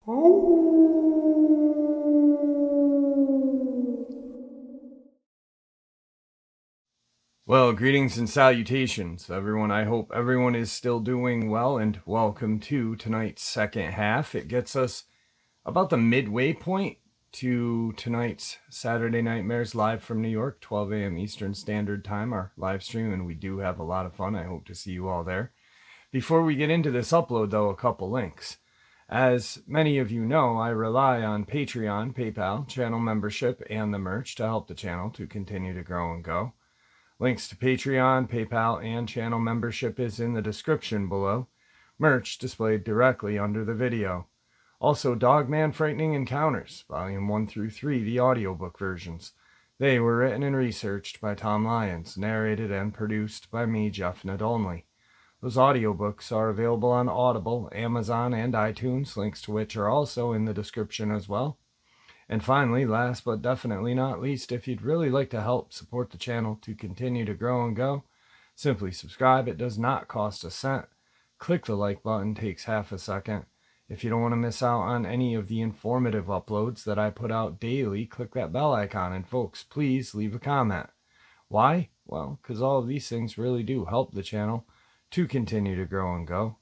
Well, greetings and salutations, everyone. I hope everyone is still doing well, and welcome to tonight's second half. It gets us about the midway point to tonight's Saturday Nightmares live from New York, 12 a.m. Eastern Standard Time, our live stream, and we do have a lot of fun. I hope to see you all there. Before we get into this upload, though, a couple links. As many of you know, I rely on Patreon, PayPal, channel membership, and the merch to help the channel to continue to grow and go. Links to Patreon, PayPal, and channel membership is in the description below. Merch displayed directly under the video. Also, Dogman Frightening Encounters, Volume 1 through 3, the audiobook versions. They were written and researched by Tom Lyons, narrated and produced by me, Jeff Nadolny. Those audiobooks are available on Audible, Amazon, and iTunes, links to which are also in the description as well. And finally, last but definitely not least, if you'd really like to help support the channel to continue to grow and go, simply subscribe. It does not cost a cent. Click the like button, takes half a second. If you don't want to miss out on any of the informative uploads that I put out daily, click that bell icon. And folks, please leave a comment. Why? Well, because all of these things really do help the channel to continue to grow and go.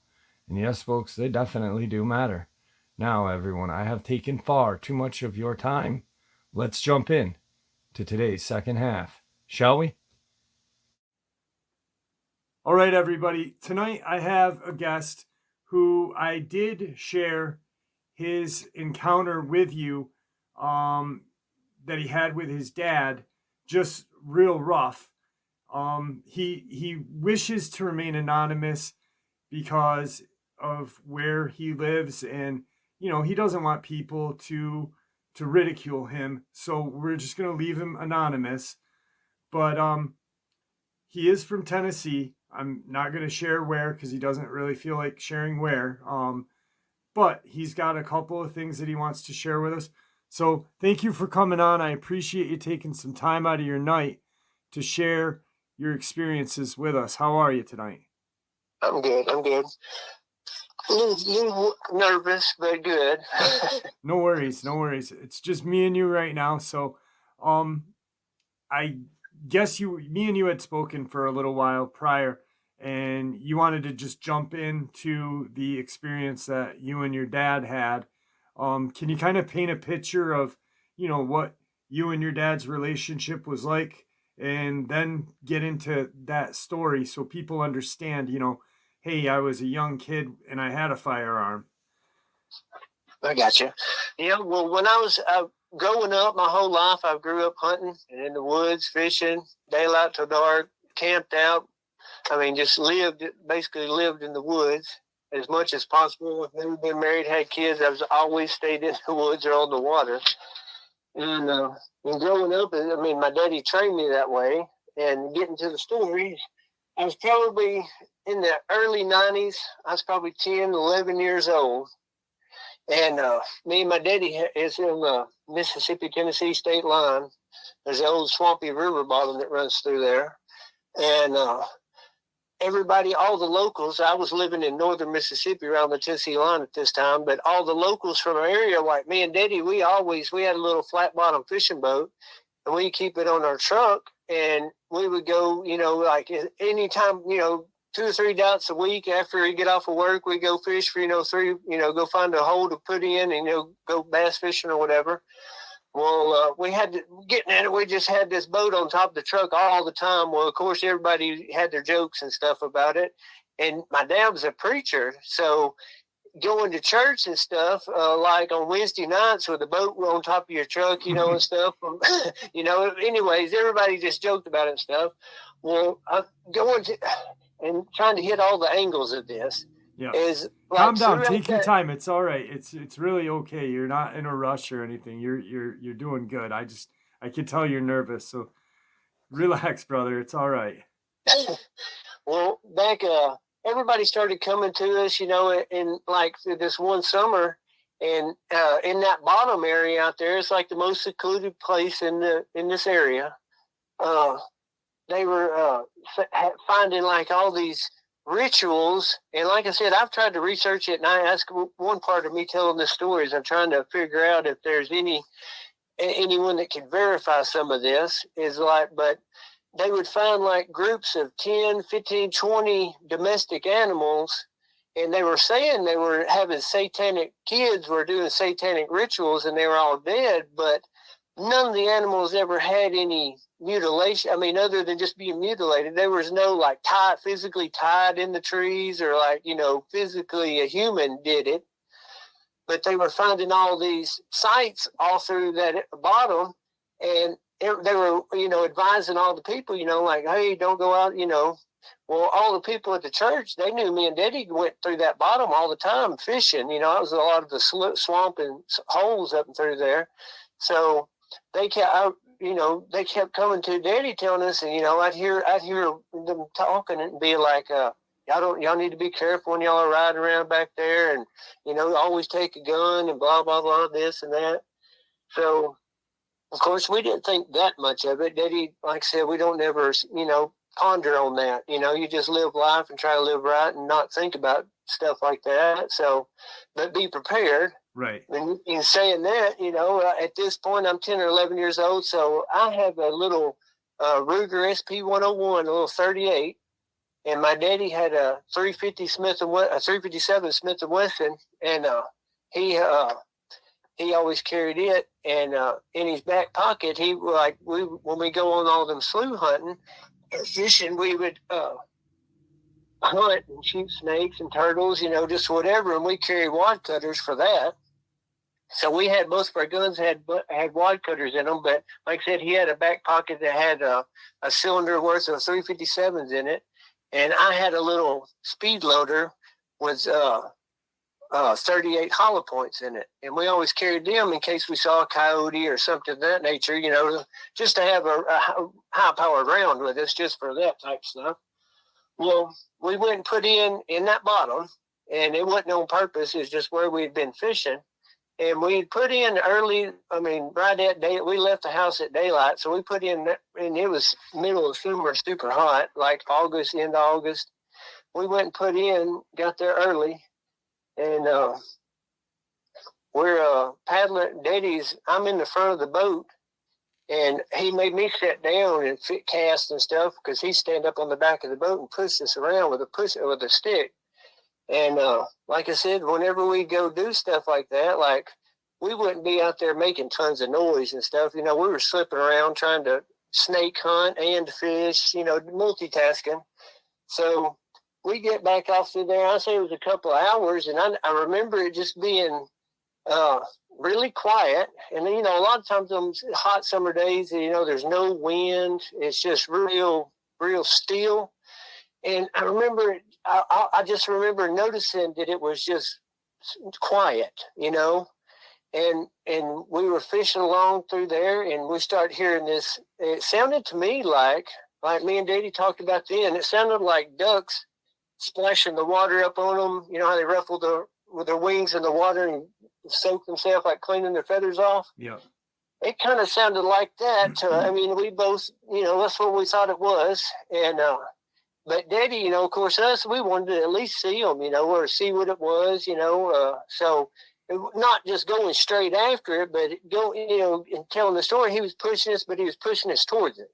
And yes, folks, they definitely do matter. Now, everyone, I have taken far too much of your time. Let's jump in to today's second half, shall we? All right, everybody. Tonight I have a guest who I did share his encounter with you that he had with his dad, just real rough. He wishes to remain anonymous because of where he lives, and he doesn't want people to ridicule him, so we're just going to leave him anonymous. But he is from Tennessee. I'm not going to share where because he doesn't really feel like sharing where. But he's got a couple of things that he wants to share with us. So thank you for coming on. I appreciate you taking some time out of your night to share your experiences with us. How are you tonight? I'm good. A little nervous, but good. No worries. It's just me and you right now. So, I guess me and you had spoken for a little while prior, and you wanted to just jump into the experience that you and your dad had. Can you kind of paint a picture of, what you and your dad's relationship was like, and then get into that story so people understand, hey, I was a young kid and I had a firearm. I got you. Yeah, well, when I was growing up, my whole life, I grew up hunting and in the woods, fishing, daylight till dark, camped out. I mean, just basically lived in the woods as much as possible. I've never been married, had kids. I've always stayed in the woods or on the water. And growing up, I mean, my daddy trained me that way. And getting to the story, I was probably in the early 90s. I was probably 10, 11 years old. And me and my daddy is in the Mississippi-Tennessee state line. There's the old swampy river bottom that runs through there. And everybody, all the locals, I was living in northern Mississippi around the Tennessee line at this time, but all the locals from our area, like me and Daddy, we had a little flat bottom fishing boat, and we keep it on our truck, and we would go, like anytime, 2 or 3 nights a week after we get off of work, we go fish for, go find a hole to put in and, go bass fishing or whatever. Well, we had to getting at it. We just had this boat on top of the truck all the time. Well, of course, everybody had their jokes and stuff about it. And my dad was a preacher, so going to church and stuff, like on Wednesday nights with the boat on top of your truck, and stuff. Anyways, everybody just joked about it and stuff. Well, I'm going to and trying to hit all the angles of this. Yeah. Is like, calm down, take your time. It's all right. It's really okay. You're not in a rush or anything. You're doing good. I can tell you're nervous, so relax, brother. It's all right. Well, back everybody started coming to us, in like this one summer, and in that bottom area out there, it's like the most secluded place in this area. They were finding like all these rituals. And like I said, I've tried to research it, and I ask one part of me telling this story is I'm trying to figure out if there's anyone that can verify some of this is like, but they would find like groups of 10, 15, 20 domestic animals. And they were saying they were having kids were doing satanic rituals and they were all dead, but none of the animals ever had any mutilation. I mean, other than just being mutilated, there was no like physically tied in the trees or like, physically a human did it. But they were finding all these sites all through that bottom, and they were, advising all the people, like, hey, don't go out, Well, all the people at the church, they knew me and Daddy went through that bottom all the time fishing. It was a lot of the swamp and holes up and through there. So they kept, they kept coming to Daddy telling us, and, I'd hear them talking and be like, y'all need to be careful when y'all are riding around back there, and, always take a gun and blah, blah, blah, this and that. So, of course, we didn't think that much of it. Daddy, like I said, we don't ever, ponder on that. You just live life and try to live right and not think about stuff like that. So, but be prepared. Right. And in saying that, at this point, I'm 10 or 11 years old. So I have a little Ruger SP-101, a little 38. And my daddy had a 357 Smith & Wesson. And he always carried it. And in his back pocket, when we go on all them slough hunting, fishing, we would hunt and shoot snakes and turtles, just whatever, and we carry wad cutters for that. So we had, most of our guns had wad cutters in them, but like I said, he had a back pocket that had a cylinder worth of 357s in it, and I had a little speed loader with 38 hollow points in it, and we always carried them in case we saw a coyote or something of that nature, just to have a high-powered round with us, just for that type of stuff. Well, we went and put in that bottom, and it wasn't on purpose. It was just where we had been fishing, and we put in early. I mean, right at day. We left the house at daylight, so we put in, and it was middle of summer, super hot, like August, end of August. We went and put in, got there early. And we're paddling. I'm in the front of the boat, and he made me sit down and cast and stuff because he'd stand up on the back of the boat and push us around with a stick. And like I said, whenever we go do stuff like that, like we wouldn't be out there making tons of noise and stuff. We were slipping around trying to snake hunt and fish, multitasking. So we get back off through there. I say it was a couple of hours, and I remember it just being really quiet. And, a lot of times on hot summer days, there's no wind. It's just real, real still. And I remember, I just remember noticing that it was just quiet, and we were fishing along through there, and we started hearing this. It sounded to me like me and Daddy talked about then, it sounded like ducks splashing the water up on them. How they ruffle with their wings in the water and soak themselves, like cleaning their feathers off? Yeah. It kind of sounded like that. We both, that's what we thought it was. And, but Daddy, of course, us, we wanted to at least see them, or see what it was, so not just going straight after it, but and telling the story. He was pushing us, but he was pushing us towards it.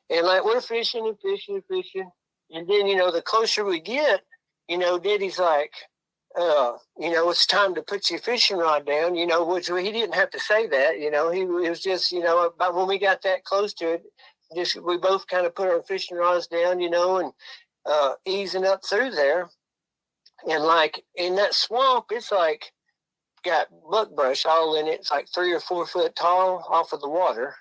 And like, we're fishing and fishing and fishing. And then, the closer we get, Daddy's like, it's time to put your fishing rod down, which he didn't have to say that, it was just, about when we got that close to it, we both kind of put our fishing rods down, and easing up through there. And like in that swamp, it's like got buckbrush all in it. It's like 3 or 4 foot tall off of the water.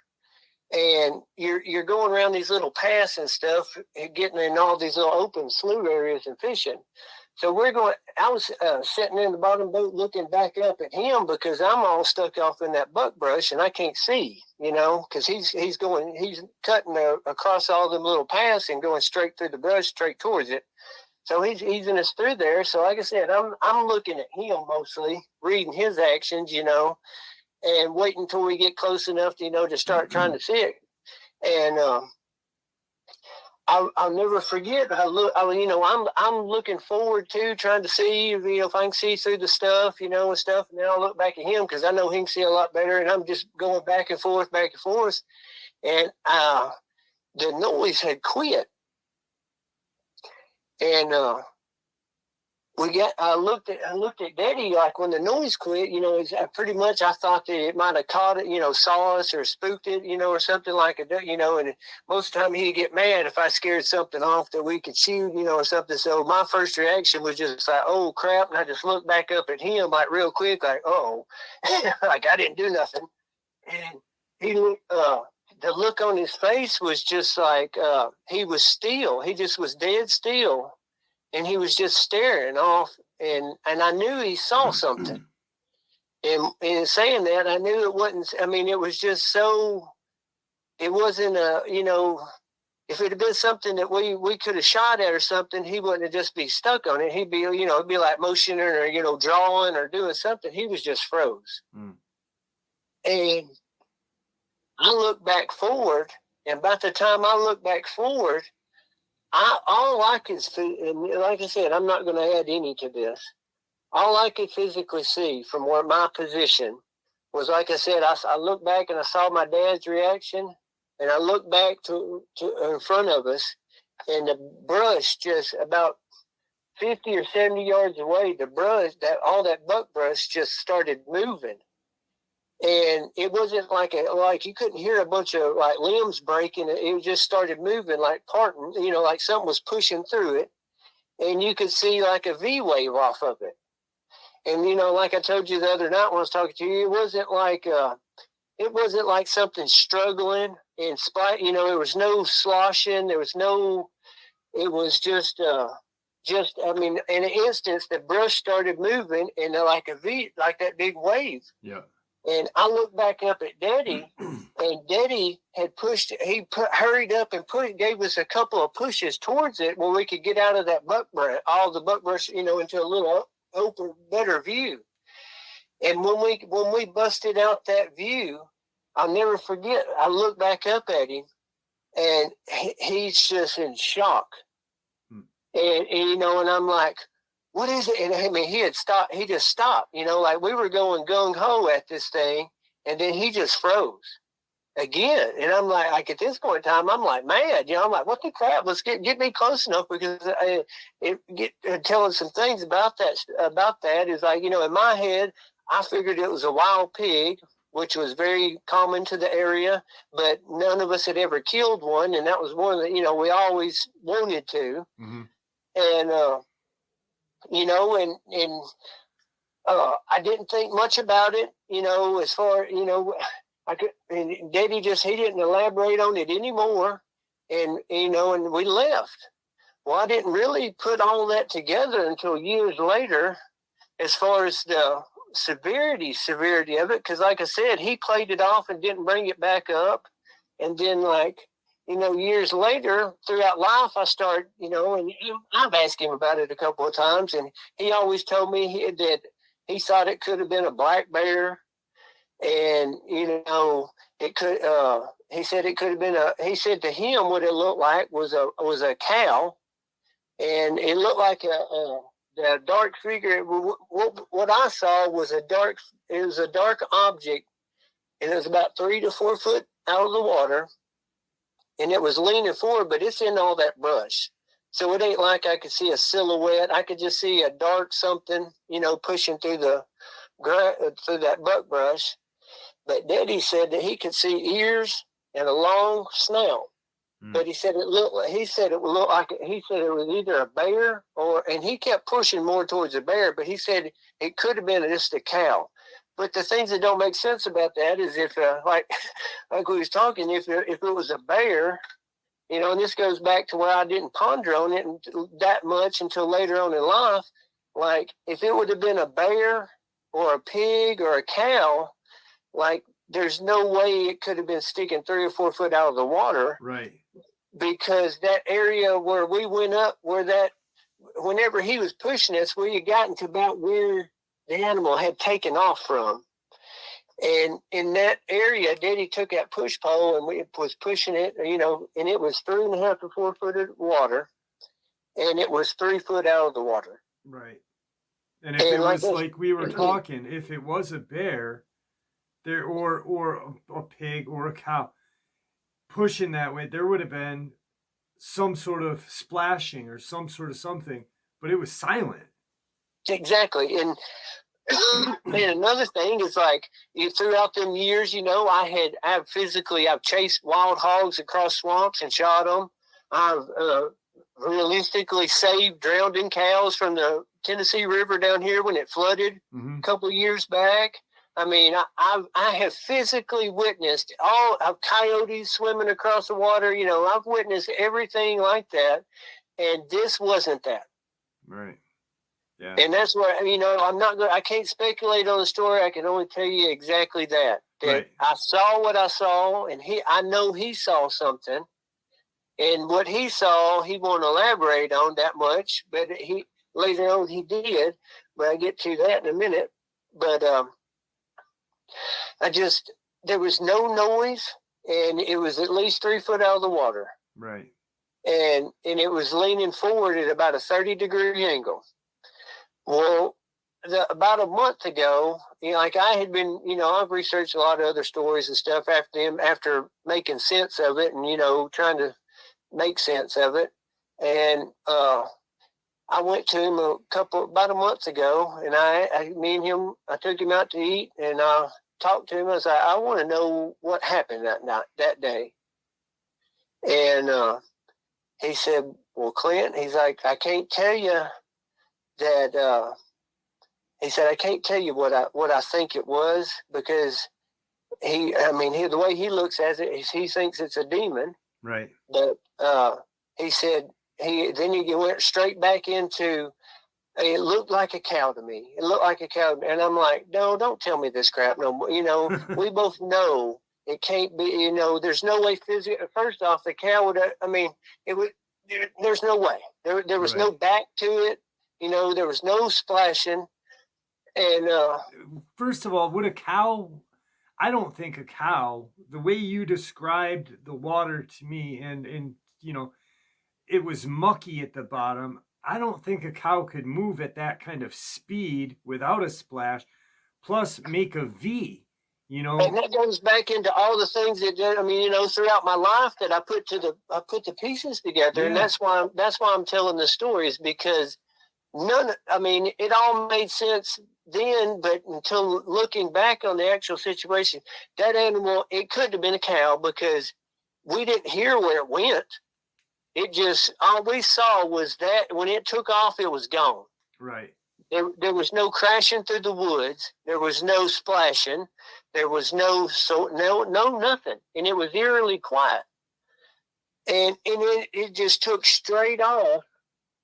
And you're going around these little paths and stuff, and getting in all these little open slough areas and fishing. So I was sitting in the bottom boat looking back up at him because I'm all stuck off in that buckbrush and I can't see, because he's cutting across all them little paths and going straight through the brush, straight towards it. So he's easing us through there. So like I said, I'm looking at him mostly, reading his actions, and waiting until we get close enough to, to start trying to see it. And I'll never forget. I'm looking forward to trying to see, if I can see through the stuff, and stuff. And then I'll look back at him because I know he can see a lot better. And I'm just going back and forth. And the noise had quit. And I looked at Daddy, like when the noise quit, pretty much I thought that it might have caught it, saw us or spooked it, or something like it, and most of the time he'd get mad if I scared something off that we could shoot, or something. So my first reaction was just like, oh crap. And I just looked back up at him like real quick, like, oh, like I didn't do nothing. And he looked, the look on his face was just like, he was still, he just was dead still. And he was just staring off, and I knew he saw something. And in saying that, I knew it wasn't, it was just so, it wasn't if it had been something that we could have shot at or something, he wouldn't have just be stuck on it. He'd be, it'd be like motioning or, drawing or doing something. He was just froze. Mm. And I looked back forward, and about the time I looked back forward, all I could see, and like I said, I'm not going to add any to this. All I could physically see from where my position was, like I said, I looked back and I saw my dad's reaction, and I looked back to in front of us, and the brush just about 50 or 70 yards away, the brush, all that buckbrush just started moving. And it wasn't like you couldn't hear a bunch of like limbs breaking. It just started moving, like parting, like something was pushing through it. And you could see like a V wave off of it. And, like I told you the other night when I was talking to you, it wasn't like something struggling and spite, there was no sloshing. It was just, in an instance, the brush started moving and like a V, like that big wave. Yeah. And I looked back up at Daddy, and Daddy had hurried up and gave us a couple of pushes towards it where we could get out of that buckbrush, all the buckbrush, into a little open, better view. And when we busted out that view, I'll never forget, I looked back up at him, and he's just in shock. And and I'm like, what is it? And he had stopped. He just stopped, like we were going gung-ho at this thing, and then he just froze again. And I'm like at this point in time, I'm like mad. I'm like, what the crap? Let's get me close enough, because telling some things about that is like, in my head, I figured it was a wild pig, which was very common to the area, but none of us had ever killed one. And that was one that, we always wanted to. Mm-hmm. And, I didn't think much about it, as far, and Daddy he didn't elaborate on it anymore. And, and we left. Well, I didn't really put all that together until years later, as far as the severity of it. Cause like I said, he played it off and didn't bring it back up. And then years later, throughout life, I started, and I've asked him about it a couple of times, and he always told me that he thought it could have been a black bear, and it could. He said it could have been he said to him what it looked like was a cow, and it looked like the dark figure. What I saw was a dark object, and it was about 3 to 4 foot out of the water. And it was leaning forward, but it's in all that brush. So it ain't like I could see a silhouette. I could just see a dark something, pushing through through that buckbrush. But Daddy said that he could see ears and a long snout. Mm. But he said it was either a bear and he kept pushing more towards a bear, but he said it could have been just a cow. But the things that don't make sense about that is if, like we was talking, if it was a bear, and this goes back to where I didn't ponder on it that much until later on in life. Like if it would have been a bear or a pig or a cow, like there's no way it could have been sticking 3 or 4 foot out of the water. Right. Because that area where we went up, whenever he was pushing us, we had gotten to about where the animal had taken off from. And in that area, Daddy took that push pole and we was pushing it, you know, and it was 3.5 to 4 foot of water, and it was 3 foot out of the water. Right. And if it like was like we were talking, if it was a bear there or a pig or a cow pushing that way, there would have been some sort of splashing or some sort of something, but it was silent. Exactly. And another thing is, like, throughout them years, you know, I've chased wild hogs across swamps and shot them. I've realistically saved drowning cows from the Tennessee River down here when it flooded a couple of years back. I mean, I have physically witnessed all of coyotes swimming across the water. You know, I've witnessed everything like that, and this wasn't that. Right. Yeah. And that's where, you know, I can't speculate on the story. I can only tell you exactly that right. I saw what I saw, and I know he saw something, and what he saw, he won't elaborate on that much, but later on he did, but I get to that in a minute. But, there was no noise, and it was at least 3 foot out of the water. Right. And it was leaning forward at about a 30-degree angle. Well, about a month ago, you know, like I had been, you know, I've researched a lot of other stories and stuff after making sense of it and, you know, trying to make sense of it. And I went to him about a month ago, and I took him out to eat, and I talked to him. I said, I want to know what happened that day. And he said, well, Clint, he's like, I can't tell you that he said, I can't tell you what I think it was, because the way he looks at it is he thinks it's a demon. Right. But he said he went straight back into, it looked like a cow to me. It looked like a cow. And I'm like, no, don't tell me this crap no more. You know, we both know it can't be, you know, there's no way physically. First off, the cow would, there's no way. There was no back to it. You know, there was no splashing. And first of all, would a cow, I don't think a cow, the way you described the water to me, and you know, it was mucky at the bottom. I don't think a cow could move at that kind of speed without a splash, plus make a V. You know, and that goes back into all the things that, I mean, you know, throughout my life that I put the pieces together, yeah. And that's why I'm telling the stories, because it all made sense then, but until looking back on the actual situation, that animal, it couldn't have been a cow, because we didn't hear where it went. It just, all we saw was that when it took off, it was gone. Right. There was no crashing through the woods. There was no splashing. There was no nothing. And it was eerily quiet. And it just took straight off.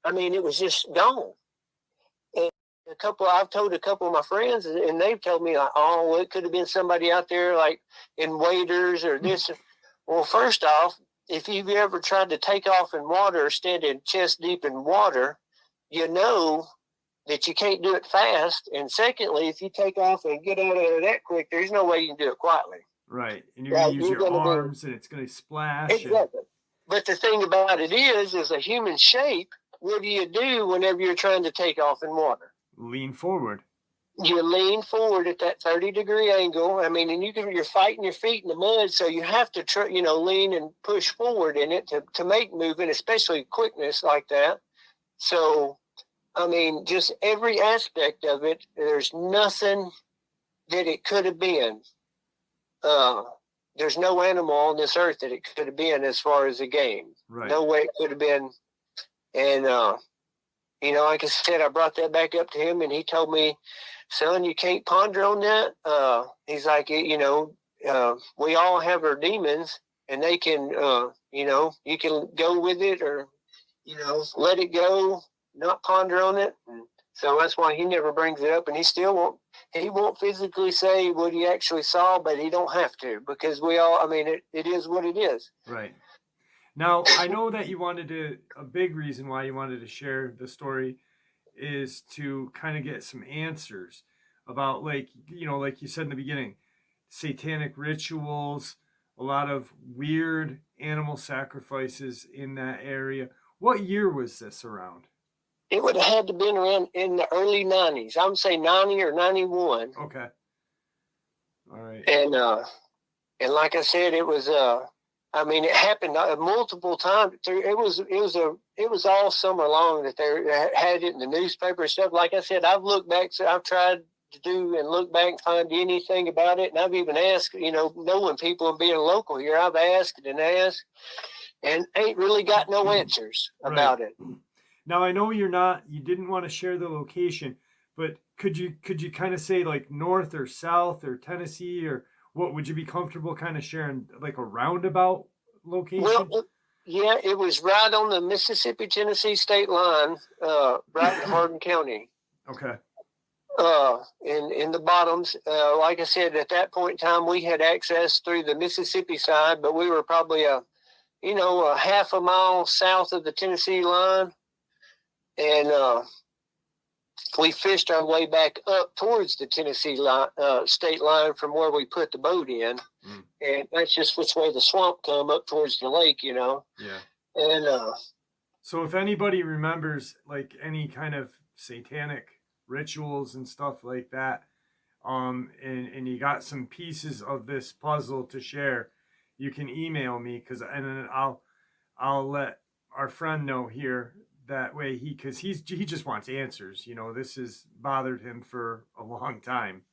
I mean, it was just gone. And I've told a couple of my friends, and they've told me, like, oh, it could have been somebody out there, like in waders or this. Well, first off, if you've ever tried to take off in water, standing chest deep in water, you know that you can't do it fast. And secondly, if you take off and get out of there that quick, there's no way you can do it quietly. Right. And you're going to use your arms, and it's going to splash. Exactly. But the thing about it is a human shape, what do you do whenever you're trying to take off in water? Lean forward. You lean forward at that 30-degree angle. I mean, and you're fighting your feet in the mud, so you have to lean and push forward in it to make movement, especially quickness like that. So, I mean, just every aspect of it, there's nothing that it could have been. There's no animal on this earth that it could have been as far as a game. Right. No way it could have been. And, like I said, I brought that back up to him, and he told me, son, you can't ponder on that. He's like, we all have our demons, and they can, you can go with it or, let it go, not ponder on it. And so that's why he never brings it up, and he won't physically say what he actually saw, but he don't have to, because it is what it is. Right. Now, I know that a big reason why you wanted to share the story is to kind of get some answers about, like you said in the beginning, satanic rituals, a lot of weird animal sacrifices in that area. What year was this around? It would have had to been around in the early 90s. I would say 90 or 91. Okay. All right. And like I said, it was I mean, it happened multiple times. It was all summer long that they had it in the newspaper and stuff. Like I said, I've looked back, so I've tried to do and look back and find anything about it. And I've even asked, knowing people and being local here, I've asked and ain't really got no answers about it. Now, I know you didn't want to share the location, but could you kind of say like north or south or Tennessee, or what would you be comfortable kind of sharing, like a roundabout location? Well, yeah, it was right on the Mississippi-Tennessee state line, right in Hardin County. Okay. In the bottoms, like I said, at that point in time, we had access through the Mississippi side, but we were probably a half a mile south of the Tennessee line. And we fished our way back up towards the Tennessee state line from where we put the boat in. And that's just which way the swamp come up towards the lake, Yeah. And so if anybody remembers like any kind of satanic rituals and stuff like that, and you got some pieces of this puzzle to share, you can email me, and then I'll let our friend know here. That way because he just wants answers. This has bothered him for a long time.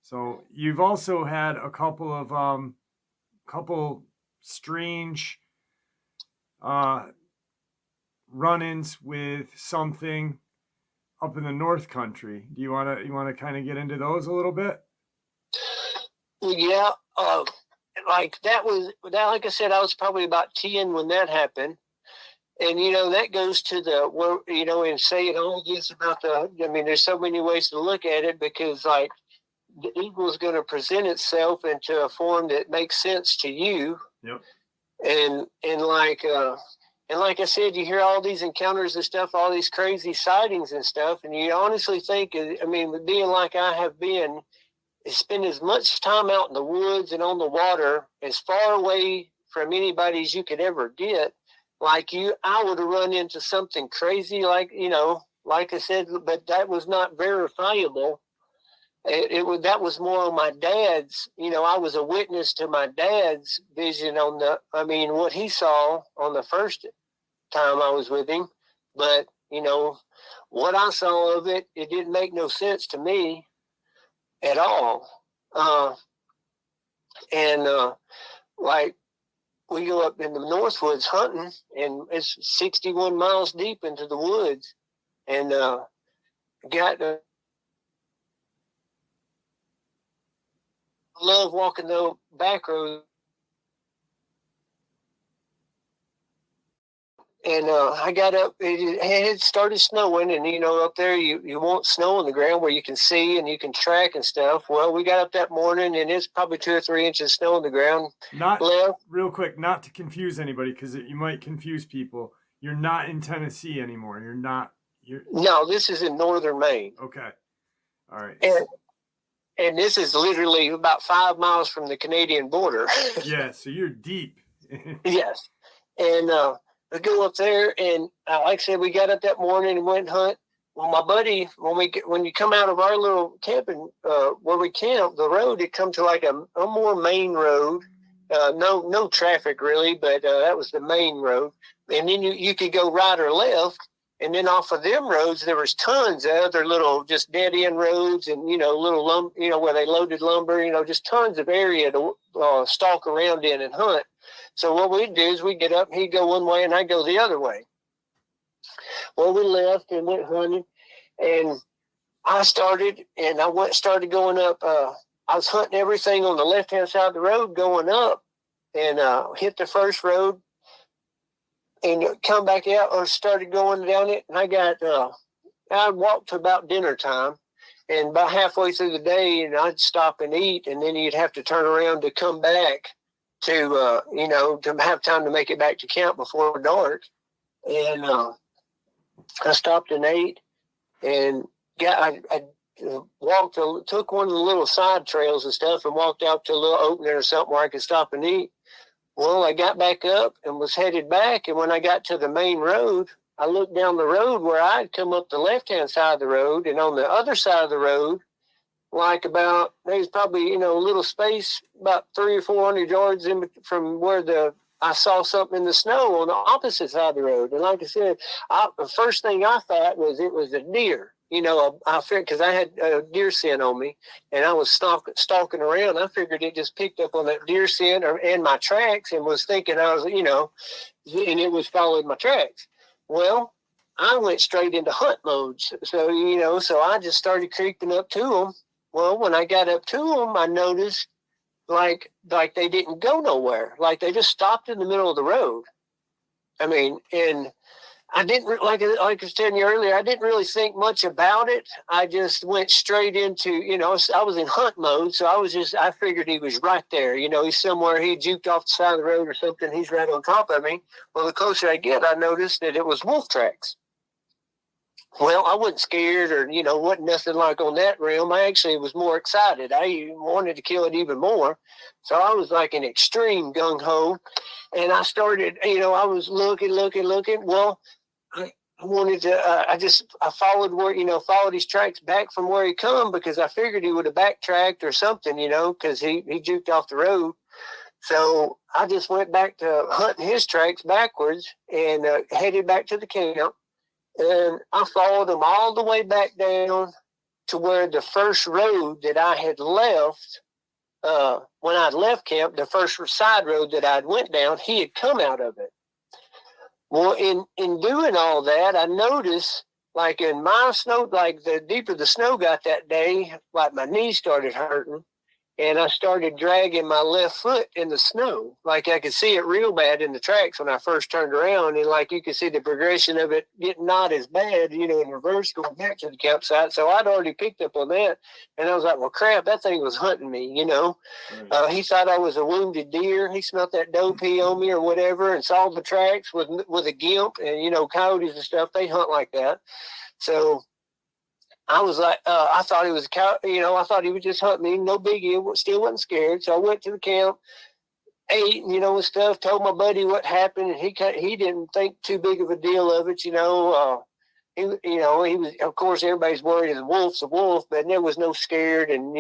So you've also had a couple of strange run-ins with something up in the North Country. Do you want to kind of get into those a little bit? Yeah. Like like I said, I was probably about 10 when that happened. And, that goes to and say it all gets about there's so many ways to look at it, because like the evil is going to present itself into a form that makes sense to you. Yep. And like I said, you hear all these encounters and stuff, all these crazy sightings and stuff. And you honestly think, being like I have been, spend as much time out in the woods and on the water, as far away from anybody as you could ever get. Like I would have run into something crazy, like I said, but that was not verifiable. That was more on my dad's. I was a witness to my dad's vision what he saw on the first time I was with him. But what I saw of it didn't make no sense to me at all. Like we go up in the Northwoods hunting, and it's 61 miles deep into the woods, and love walking the back road. And I got up, it had started snowing, and, up there you want snow on the ground where you can see and you can track and stuff. Well, we got up that morning, and it's probably 2 or 3 inches of snow on the ground. Real quick, not to confuse anybody, because you might confuse people. You're not in Tennessee anymore. No, this is in northern Maine. Okay. All right. And this is literally about 5 miles from the Canadian border. Yeah, so you're deep. Yes. And we go up there, and like I said, we got up that morning and went hunt. Well, my buddy, when you come out of our little camping where we camp, the road, it come to like a more main road. No traffic really, but that was the main road. And then you could go right or left. And then off of them roads, there was tons of other little just dead end roads, and little where they loaded lumber. Just tons of area to stalk around in and hunt. So what we'd do is we'd get up, and he'd go one way, and I'd go the other way. Well, we left and went hunting, and I started going up. I was hunting everything on the left-hand side of the road going up, and hit the first road, and come back out or started going down it. And I walked to about dinner time, and about halfway through the day, and I'd stop and eat, and then you'd have to turn around to come back to have time to make it back to camp before dark. And I stopped and ate, and I took one of the little side trails and stuff and walked out to a little opening or something where I could stop and eat. Well, I got back up and was headed back. And when I got to the main road, I looked down the road where I'd come up the left-hand side of the road. And on the other side of the road, like about, there's probably, a little space about 300 or 400 yards from where I saw something in the snow on the opposite side of the road. And like I said, the first thing I thought was it was a deer. I figured, because I had a deer scent on me, and I was stalking around. I figured it just picked up on that deer scent and my tracks, and was thinking I was, and it was following my tracks. Well, I went straight into hunt mode. So, so I just started creeping up to them. Well, when I got up to them, I noticed like they didn't go nowhere. Like they just stopped in the middle of the road. I mean, and I didn't, like I was telling you earlier, I didn't really think much about it. I just went straight into, I was in hunt mode. So I figured he was right there. He's somewhere, he juked off the side of the road or something. He's right on top of me. Well, the closer I get, I noticed that it was wolf tracks. Well, I wasn't scared or, wasn't nothing like on that realm. I actually was more excited. I wanted to kill it even more. So I was like an extreme gung-ho. And I started, I was looking. Well, I wanted to, I followed followed his tracks back from where he come, because I figured he would have backtracked or something, because he juked off the road. So I just went back to hunting his tracks backwards and headed back to the camp. And I followed him all the way back down to where the first road that I had left, when I'd left camp, the first side road that I'd went down, he had come out of it. Well, in doing all that, I noticed, like in my snow, like the deeper the snow got that day, like my knees started hurting. And I started dragging my left foot in the snow. Like I could see it real bad in the tracks when I first turned around. And like you could see the progression of it getting not as bad, in reverse going back to the campsite. So I'd already picked up on that. And I was like, well, crap, that thing was hunting me, Right. He thought I was a wounded deer. He smelled that doe pee on me or whatever and saw the tracks with a gimp. And, coyotes and stuff, they hunt like that. So I was like, I thought he was a cow, I thought he would just hunt me. No biggie. Still wasn't scared. So I went to the camp, ate, and stuff, told my buddy what happened. And he didn't think too big of a deal of it, he was, of course, everybody's worried the wolf's a wolf, but there was no scared and,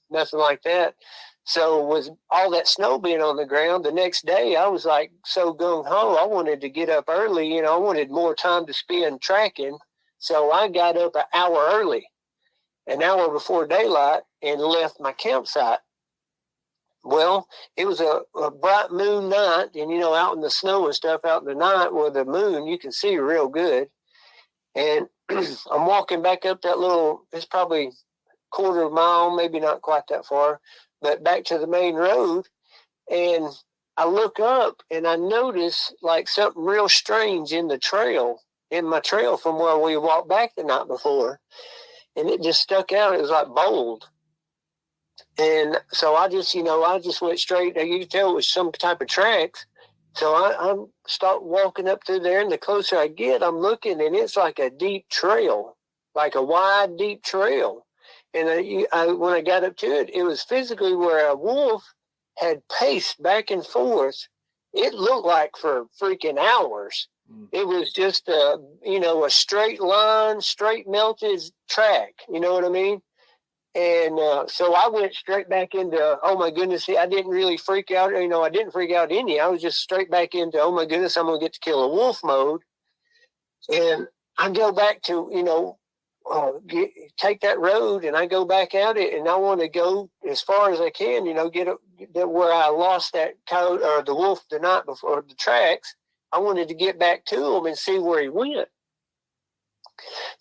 nothing like that. So with all that snow being on the ground, the next day I was like so gung-ho. I wanted to get up early, I wanted more time to spend tracking. So I got up an hour early, an hour before daylight, and left my campsite. Well, it was a bright moon night, and, out in the snow and stuff out in the night with the moon, you can see real good. And I'm walking back up that it's probably quarter of a mile, maybe not quite that far, but back to the main road. And I look up and I notice like something real strange in my trail from where we walked back the night before. And it just stuck out. It was like bold. And so I just went straight. You could tell it was some type of tracks. So I start walking up through there, and the closer I get, I'm looking, and it's like a deep trail, like a wide, deep trail. And when I got up to it, it was physically where a wolf had paced back and forth. It looked like for freaking hours. It was just a straight line, straight melted track. You know what I mean? And so I went straight back into, oh my goodness, I didn't really freak out. I didn't freak out any. I was just straight back into, oh my goodness, I'm going to get to kill a wolf mode. And I go back to, take that road, and I go back at it, and I want to go as far as I can, get where I lost that coyote or the wolf the night before, the tracks. I wanted to get back to him and see where he went.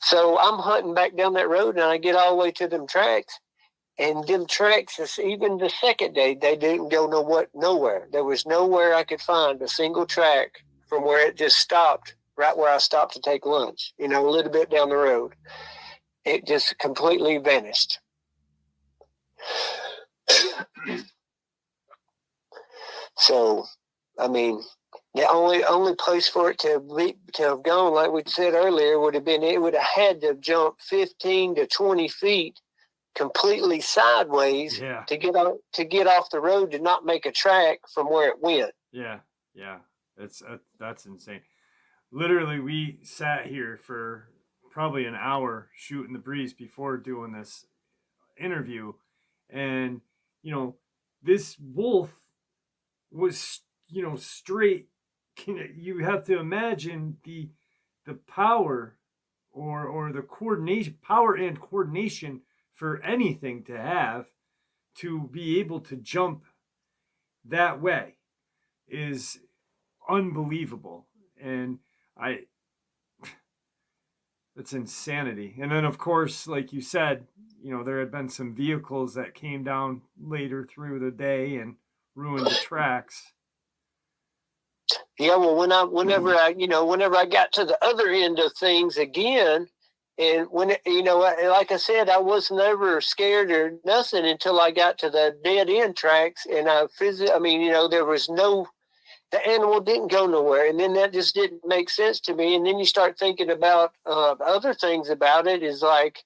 So I'm hunting back down that road, and I get all the way to them tracks. And them tracks, even the second day, they didn't go nowhere. There was nowhere I could find a single track from where it just stopped, right where I stopped to take lunch, a little bit down the road. It just completely vanished. So, I mean, The only place for it to have gone, like we said earlier, would have been, it would have had to jump 15 to 20 feet completely sideways to get off the road to not make a track from where it went. Yeah. That's insane. Literally, we sat here for probably an hour shooting the breeze before doing this interview, and this wolf was straight. You have to imagine the power or the power and coordination for anything to have to be able to jump that way is unbelievable. And it's insanity. And then, of course, like you said, there had been some vehicles that came down later through the day and ruined the tracks. Yeah, well, whenever I got to the other end of things again, and when like I said, I was never scared or nothing until I got to the dead end tracks, and there was the animal didn't go nowhere, and then that just didn't make sense to me. And then you start thinking about other things about it. Is like,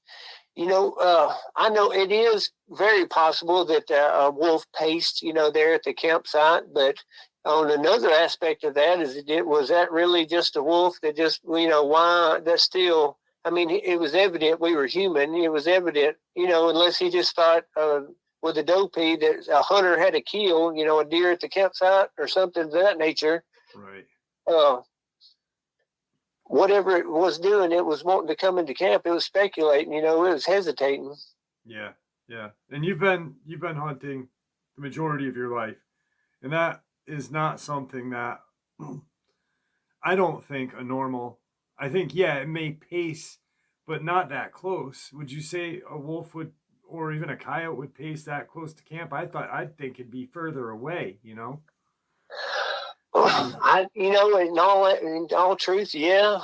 I know it is very possible that a wolf paced, there at the campsite, but on another aspect of that is, was that really just a wolf that just, why that's still, it was evident we were human. It was evident, unless he just thought with a doe pee that a hunter had to kill, a deer at the campsite or something of that nature. Right. Whatever it was doing, it was wanting to come into camp. It was speculating, it was hesitating. Yeah. And you've been hunting the majority of your life, and that is not something that I don't think a normal. I think it may pace, but not that close. Would you say a wolf would, or even a coyote would pace that close to camp? I'd think it'd be further away. In all truth, yeah.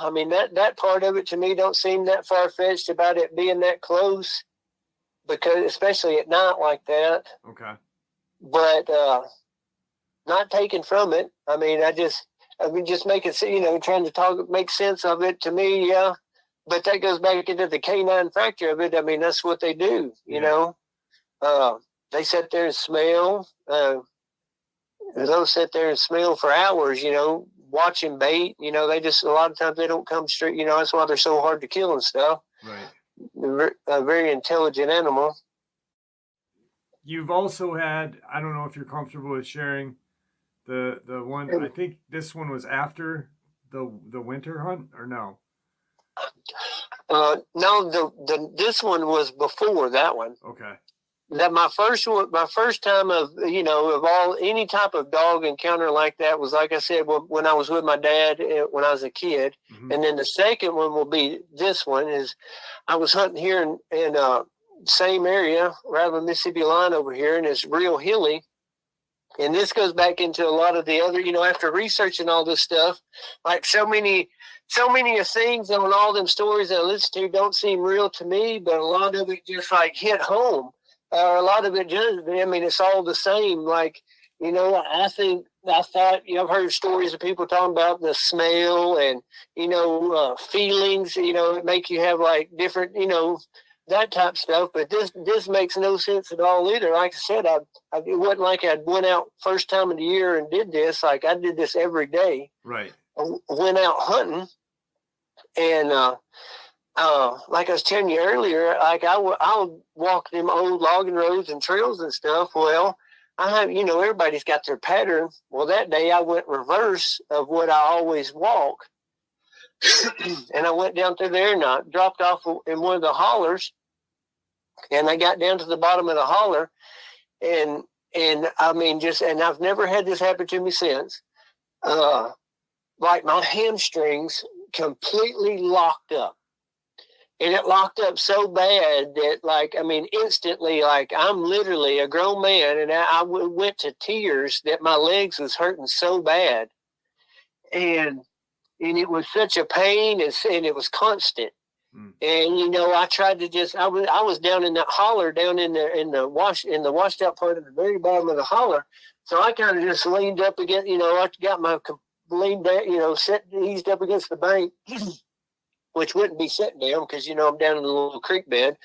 That part of it to me don't seem that far fetched about it being that close, because especially at night like that. Okay. But not taken from it. Just making, trying to make sense of it to me. Yeah. But that goes back into the canine factor of it. That's what they do, they sit there and smell. They'll sit there and smell for hours, watching bait. They just, a lot of times they don't come straight, that's why they're so hard to kill and stuff. Right. They're a very intelligent animal. You've also had, I don't know if you're comfortable with sharing the one, I think this one was after the winter hunt, or no? No, this one was before that one. Okay. That my first time of any type of dog encounter like that was, like I said, when I was with my dad when I was a kid. Mm-hmm. And then the second one will be this one. Is I was hunting here in same area, right on the Mississippi line over here, and it's real hilly. And this goes back into a lot of the other, after researching all this stuff, like so many of things on all them stories that I listen to don't seem real to me, but a lot of it just like hit home. A lot of it just, it's all the same. Like, I thought, I've heard stories of people talking about the smell and, feelings, it make you have like different, that type of stuff. But this makes no sense at all either. Like I said, it wasn't like I went out first time of the year and did this. Like I did this every day. Right. I went out hunting, and like I was telling you earlier, like I would walk them old logging roads and trails and stuff. Well, I have, everybody's got their pattern. Well, that day I went reverse of what I always walk. And I went down through there and I dropped off in one of the hollers, and I got down to the bottom of the holler, and I've never had this happen to me since. Like my hamstrings completely locked up. And it locked up so bad that, instantly, like I'm literally a grown man, and I went to tears that my legs was hurting so bad. And it was such a pain, and it was constant. Mm. And, I tried to I was down in that holler, down in the washed out part of the very bottom of the holler. So I kind of just leaned up against, I got my leaned down, eased up against the bank, which wouldn't be sitting down because, I'm down in a little creek bed.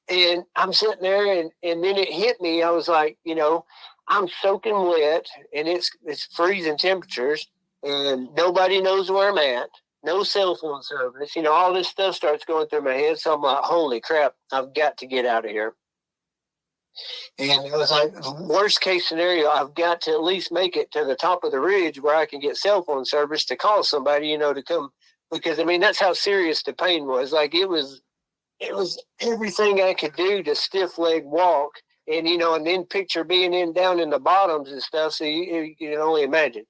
And I'm sitting there, and then it hit me. I was like, I'm soaking wet, and it's freezing temperatures, and nobody knows where I'm at. No cell phone service. All this stuff starts going through my head. So I'm like, holy crap, I've got to get out of here. And it was like, worst case scenario, I've got to at least make it to the top of the ridge where I can get cell phone service to call somebody, to come. Because, that's how serious the pain was. Like, it was everything I could do to stiff leg walk, and and then picture being down in the bottoms and stuff. So you can only imagine.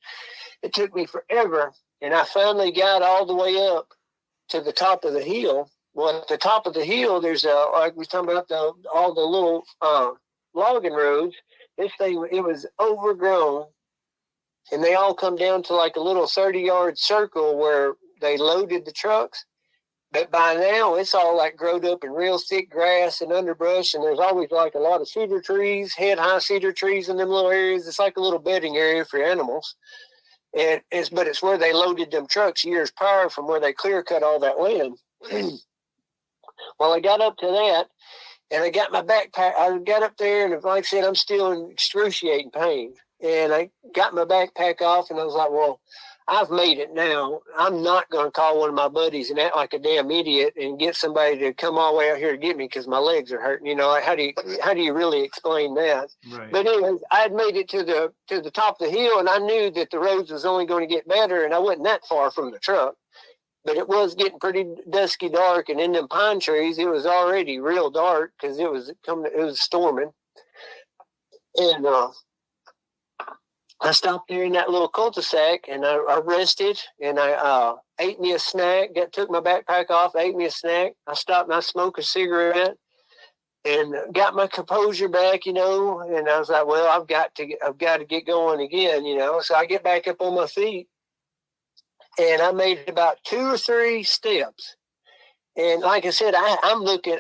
It took me forever, and I finally got all the way up to the top of the hill. Well, at the top of the hill, there's like we were talking about all the little logging roads. This thing, it was overgrown, and they all come down to like a little 30-yard circle where they loaded the trucks. But by now, it's all like growed up in real thick grass and underbrush, and there's always like a lot of cedar trees, head-high cedar trees in them little areas. It's like a little bedding area for animals. But it's where they loaded them trucks years prior from where they clear cut all that land. Well, I got up to that, and I got my backpack. I got up there, and like I said, I'm still in excruciating pain. And I got my backpack off, and I was like, well, I've made it now. I'm not going to call one of my buddies and act like a damn idiot and get somebody to come all the way out here to get me because my legs are hurting. How do you really explain that? Right. But anyways, I had made it to the top of the hill, and I knew that the roads was only going to get better, and I wasn't that far from the truck. But it was getting pretty dusky dark, and in them pine trees, it was already real dark because it was storming. And I stopped there in that little cul-de-sac, and I rested, and I ate me a snack, took my backpack off, ate me a snack. I stopped and I smoked a cigarette and got my composure back, and I was like, well, I've got to get going again, So I get back up on my feet, and I made about 2 or 3 steps. And like I said, I'm looking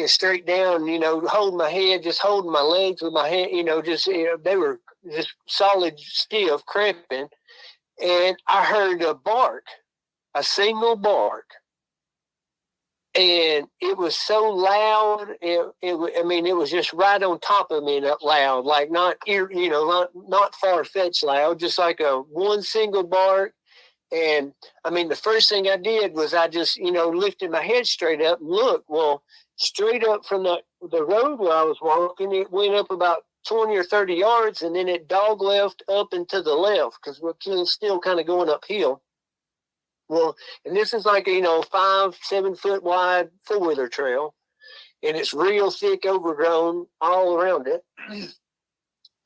straight down, holding my head, just holding my legs with my hand, they were just solid, stiff, cramping. And I heard a single bark. And it was so loud. It was just right on top of me, that loud, like not far-fetched loud, just like one single bark. And the first thing I did was I just, lifted my head straight up and looked. Well, straight up from the road where I was walking, it went up about 20 or 30 yards, and then it dog left up and to the left because we're still kind of going uphill. Well, and this is like a 5-7 foot wide 4-wheeler trail, and it's real thick, overgrown all around it.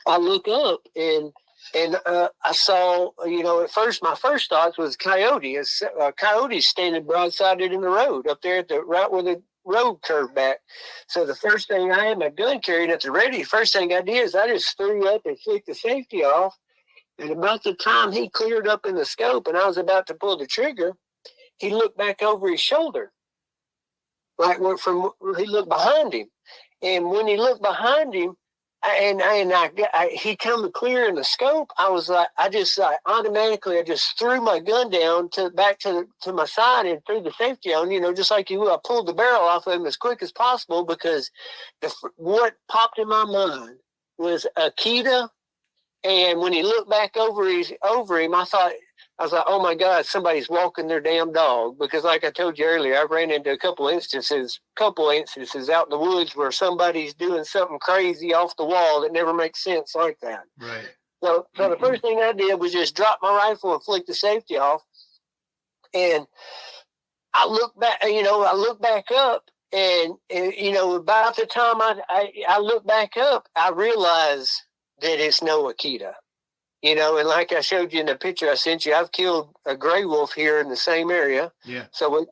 I look up, and I saw, at first, my first thoughts was coyote. A coyote standing broadsided in the road up there right where the road curved back. So the first thing, I had my gun carried at the ready. First thing I did is I just threw up and flicked the safety off. And about the time he cleared up in the scope and I was about to pull the trigger, he looked back over his shoulder. Like he looked behind him. And when he looked behind him, he come clear in the scope, I was like, I just automatically threw my gun down back to my side and threw the safety on, just like you would. I pulled the barrel off of him as quick as possible because what popped in my mind was Akita. And when he looked back over him, I was like, oh my God, somebody's walking their damn dog. Because like I told you earlier, I ran into a couple instances out in the woods where somebody's doing something crazy off the wall that never makes sense like that. Right. So the first thing I did was just drop my rifle and flick the safety off. And I looked back up, and about the time I look back up, I realized that it's no Akita. And like I showed you in the picture I sent you, I've killed a gray wolf here in the same area. Yeah. So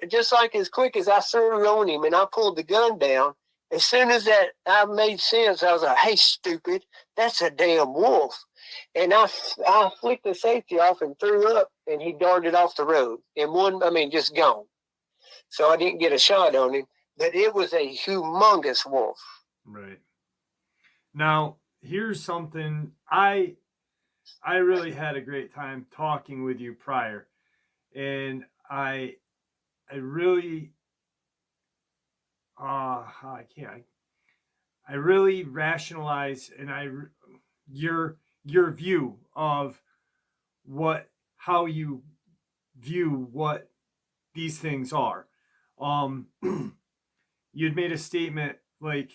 just like as quick as I threw on him and I pulled the gun down, as soon as that I made sense, I was like, hey, stupid, that's a damn wolf. And I flicked the safety off and threw up, and he darted off the road. And just gone. So I didn't get a shot on him, but it was a humongous wolf. Right. Now, here's something I really had a great time talking with you prior, and I really I really rationalize and your view of how you view what these things are. You'd made a statement like,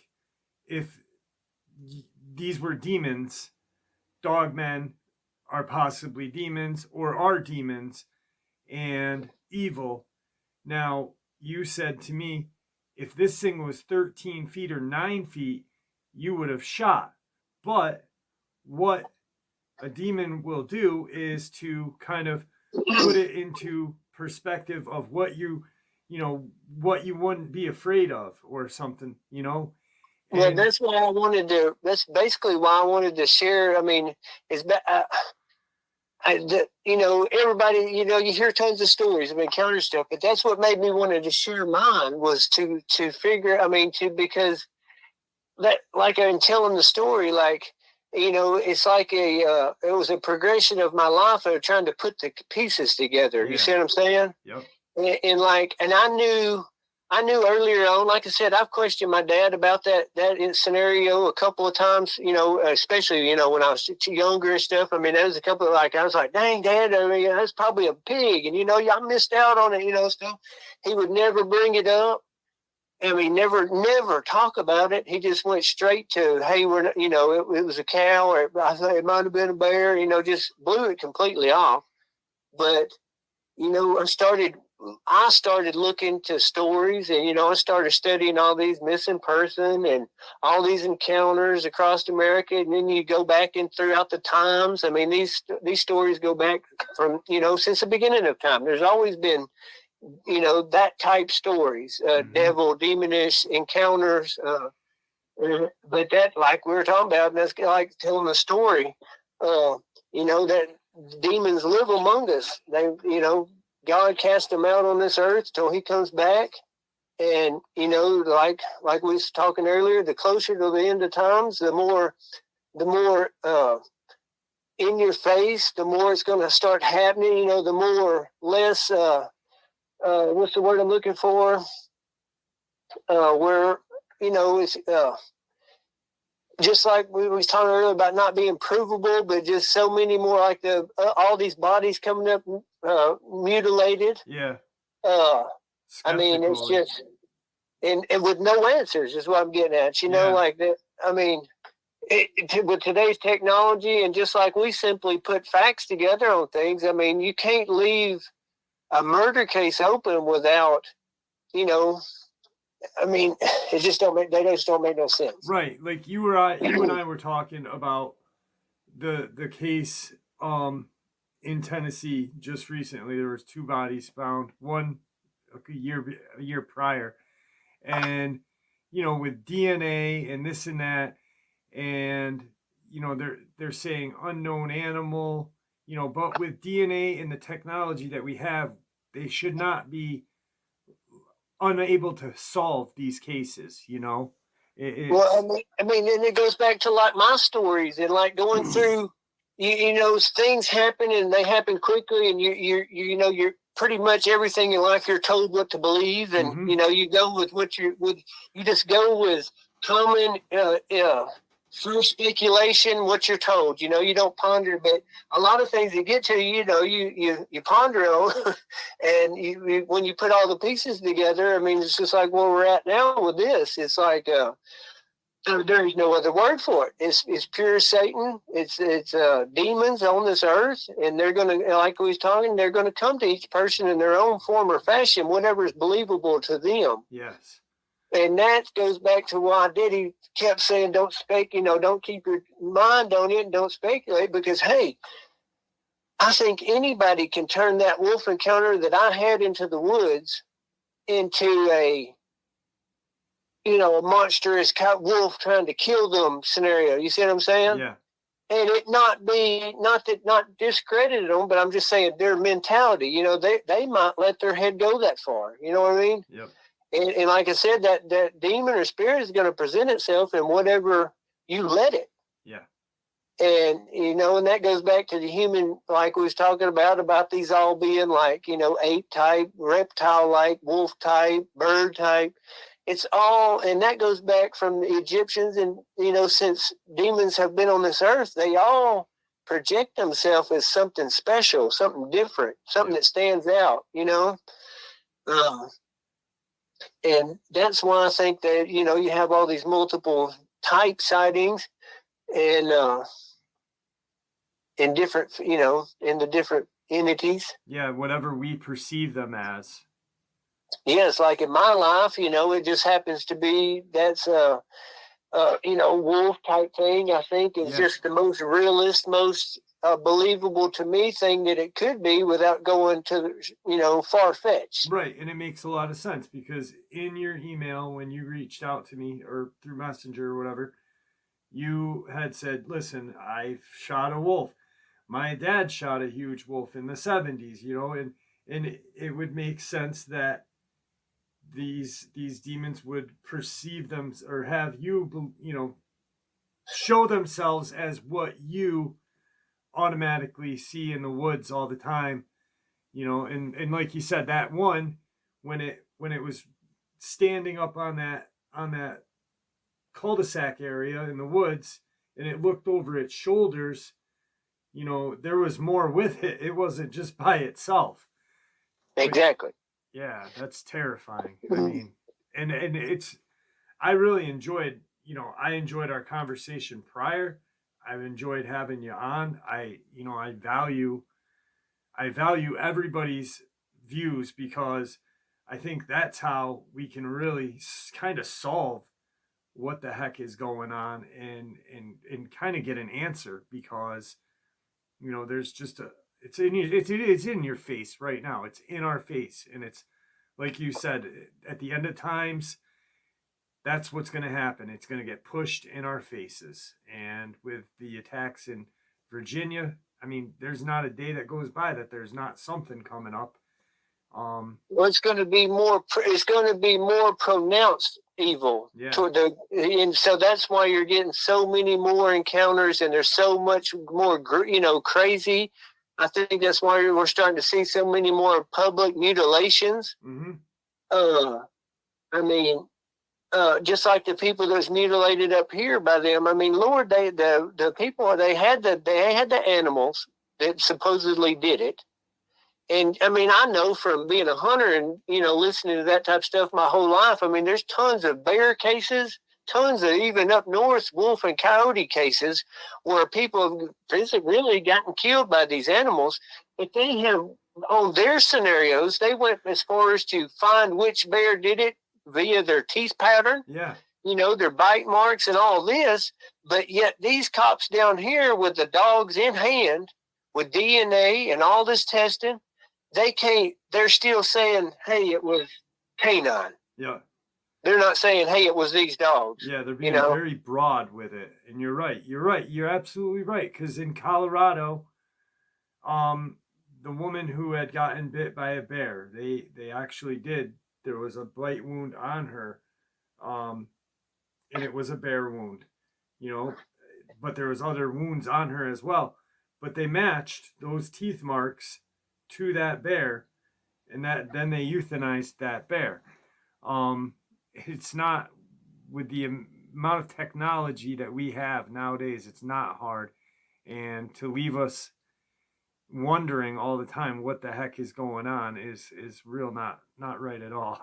if these were demons, dogmen are possibly demons or are demons and evil. Now, you said to me, if this thing was 13 feet or 9 feet, you would have shot. But what a demon will do is to kind of put it into perspective of what you wouldn't be afraid of or something, Well, that's basically why I wanted to share. I mean, everybody, you hear tons of stories of encounter stuff, but that's what made me wanted to share mine, was to figure, because that, like I'm telling the story, like, it's like it was a progression of my life of trying to put the pieces together. Yeah. You see what I'm saying? Yep. And I knew earlier on, like I said, I've questioned my dad about that scenario a couple of times, especially, when I was younger and stuff. There was a couple of, I was like, dang, Dad, that's probably a pig. And, I missed out on it, stuff. He would never bring it up. Never talk about it. He just went straight to, hey, it was a cow, or I think it might have been a bear, just blew it completely off. But, I started looking to stories, and, I started studying all these missing person and all these encounters across America. And then you go back in throughout the times. These stories go back from, since the beginning of time. There's always been, that type stories, devil, demonish encounters. But that, like we were talking about, and that's like telling a story, that demons live among us. They, God cast them out on this earth till he comes back. And, like we was talking earlier, the closer to the end of times, the more in your face, the more it's going to start happening, the more less, what's the word I'm looking for? Where, it's, just like we was talking earlier about not being provable, but just so many more, like all these bodies coming up mutilated. Yeah. It's just, and with no answers is what I'm getting at. Like that. With today's technology, and just like we simply put facts together on things, you can't leave a murder case open without, it just they just don't make no sense. Right. Like you and I were talking about the case in Tennessee just recently. There was 2 bodies found, one a year prior, and with DNA and this and that, and they're saying unknown animal, but with DNA and the technology that we have, they should not be unable to solve these cases, Well, and it goes back to like my stories and like going through, things happen and they happen quickly, and you're pretty much everything in life you're told what to believe, and you go with you just go with common first speculation, what you're told. You don't ponder, but a lot of things that get to you, you ponder on, and when you put all the pieces together, it's just like where we're at now with this. It's like there is no other word for it. It's pure Satan. It's demons on this earth, and they're gonna, like we was talking, they're gonna come to each person in their own form or fashion, whatever is believable to them. Yes. And that goes back to why Diddy kept saying, don't don't keep your mind on it and don't speculate, because, hey, I think anybody can turn that wolf encounter that I had into the woods into a monstrous wolf trying to kill them scenario. You see what I'm saying? Yeah. And it not discredited them, but I'm just saying their mentality, they might let their head go that far. You know what I mean? Yep. And like I said, that demon or spirit is going to present itself in whatever you let it. Yeah. And, and that goes back to the human, like we was talking about these all being like, ape type, reptile like, wolf type, bird type. It's all, and that goes back from the Egyptians. And, since demons have been on this earth, they all project themselves as something special, something different, something that stands out, and that's why I think that, you have all these multiple type sightings and, in different, in the different entities. Yeah, whatever we perceive them as. Yes, like in my life, it just happens to be that's wolf type thing. I think is just the most realist, most believable to me thing that it could be without going to far fetched. Right, and it makes a lot of sense because in your email when you reached out to me or through Messenger or whatever, you had said, "Listen, I've shot a wolf. My dad shot a huge wolf in the 70s, and it would make sense that these demons would perceive them or have you, show themselves as what you automatically see in the woods all the time, and like you said, that one, when it was standing up on that cul-de-sac area in the woods and it looked over its shoulders, there was more with it. It wasn't just by itself. Exactly. Yeah, that's terrifying. I mean, and it's, I really enjoyed, I enjoyed our conversation prior. I've enjoyed having you on. I value everybody's views because I think that's how we can really kind of solve what the heck is going on and kind of get an answer because, there's just it's in your face right now. It's in our face. And it's like you said, at the end of times, that's what's going to happen. It's going to get pushed in our faces. And with the attacks in Virginia, I mean, there's not a day that goes by that there's not something coming up. Well, it's going to be more pronounced evil. Yeah. And so that's why you're getting so many more encounters, and there's so much more, crazy. I think that's why we're starting to see so many more public mutilations. Mm-hmm. I mean, just like the people that's mutilated up here by them. I mean, Lord, the people they had the animals that supposedly did it. And I mean, I know from being a hunter and, listening to that type of stuff my whole life. I mean, there's tons of bear cases, tons of even up north wolf and coyote cases where people have really gotten killed by these animals. But they have, on their scenarios, they went as far as to find which bear did it via their teeth pattern. Yeah. Their bite marks and all this. But yet these cops down here with the dogs in hand, with DNA and all this testing, they're still saying, hey, it was canine. Yeah. They're not saying, hey, it was these dogs. Yeah, they're being very broad with it. And you're right. You're absolutely right. Because in Colorado, the woman who had gotten bit by a bear, they actually did. There was a bite wound on her. And it was a bear wound, but there was other wounds on her as well. But they matched those teeth marks to that bear, and then they euthanized that bear. It's not, with the amount of technology that we have nowadays, it's not hard. And to leave us wondering all the time what the heck is going on is real not right at all.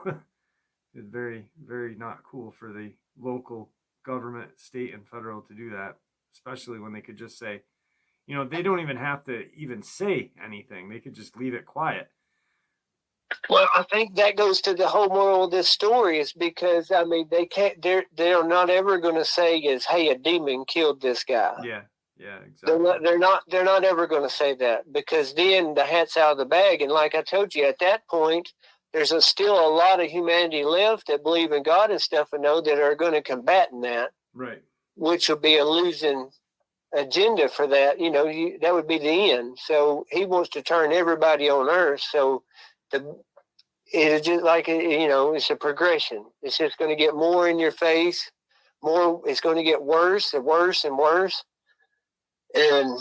It's very, very not cool for the local government, state and federal, to do that, especially when they could just say, they don't even have to even say anything. They could just leave it quiet. Well, I think that goes to the whole moral of this story, is because, I mean, they're not ever going to say is, hey, a demon killed this guy. Yeah, exactly. They're not ever going to say that, because then the hat's out of the bag. And like I told you, at that point, there's still a lot of humanity left that believe in God and stuff, and know that are going to combat in that. Right. Which will be a losing agenda for that. That would be the end. So he wants to turn everybody on earth. So it's just like, it's a progression. It's just going to get more in your face. It's going to get worse and worse and worse. And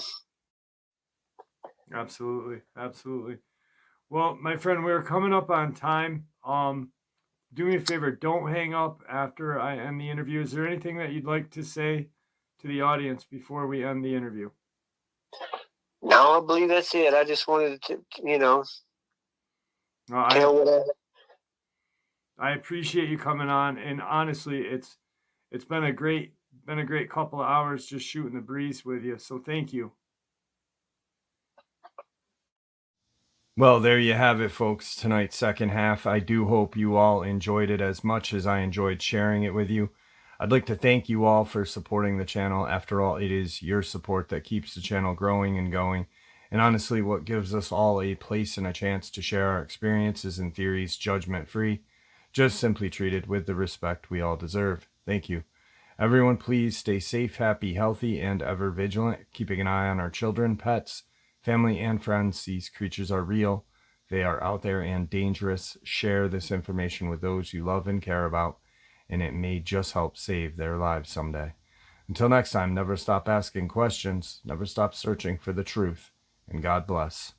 Absolutely. Absolutely. Well, my friend, we're coming up on time. Do me a favor, don't hang up after I end the interview. Is there anything that you'd like to say to the audience before we end the interview? no, I believe that's it. I just wanted to, tell what I appreciate you coming on, and honestly, it's been a great couple of hours just shooting the breeze with you. So thank you. Well, there you have it, folks. Tonight's second half. I do hope you all enjoyed it as much as I enjoyed sharing it with you. I'd like to thank you all for supporting the channel. After all, it is your support that keeps the channel growing and going. And honestly, what gives us all a place and a chance to share our experiences and theories judgment-free, just simply treated with the respect we all deserve. Thank you. Everyone, please stay safe, happy, healthy, and ever vigilant, keeping an eye on our children, pets, family, and friends. These creatures are real. They are out there and dangerous. Share this information with those you love and care about, and it may just help save their lives someday. Until next time, never stop asking questions, never stop searching for the truth, and God bless.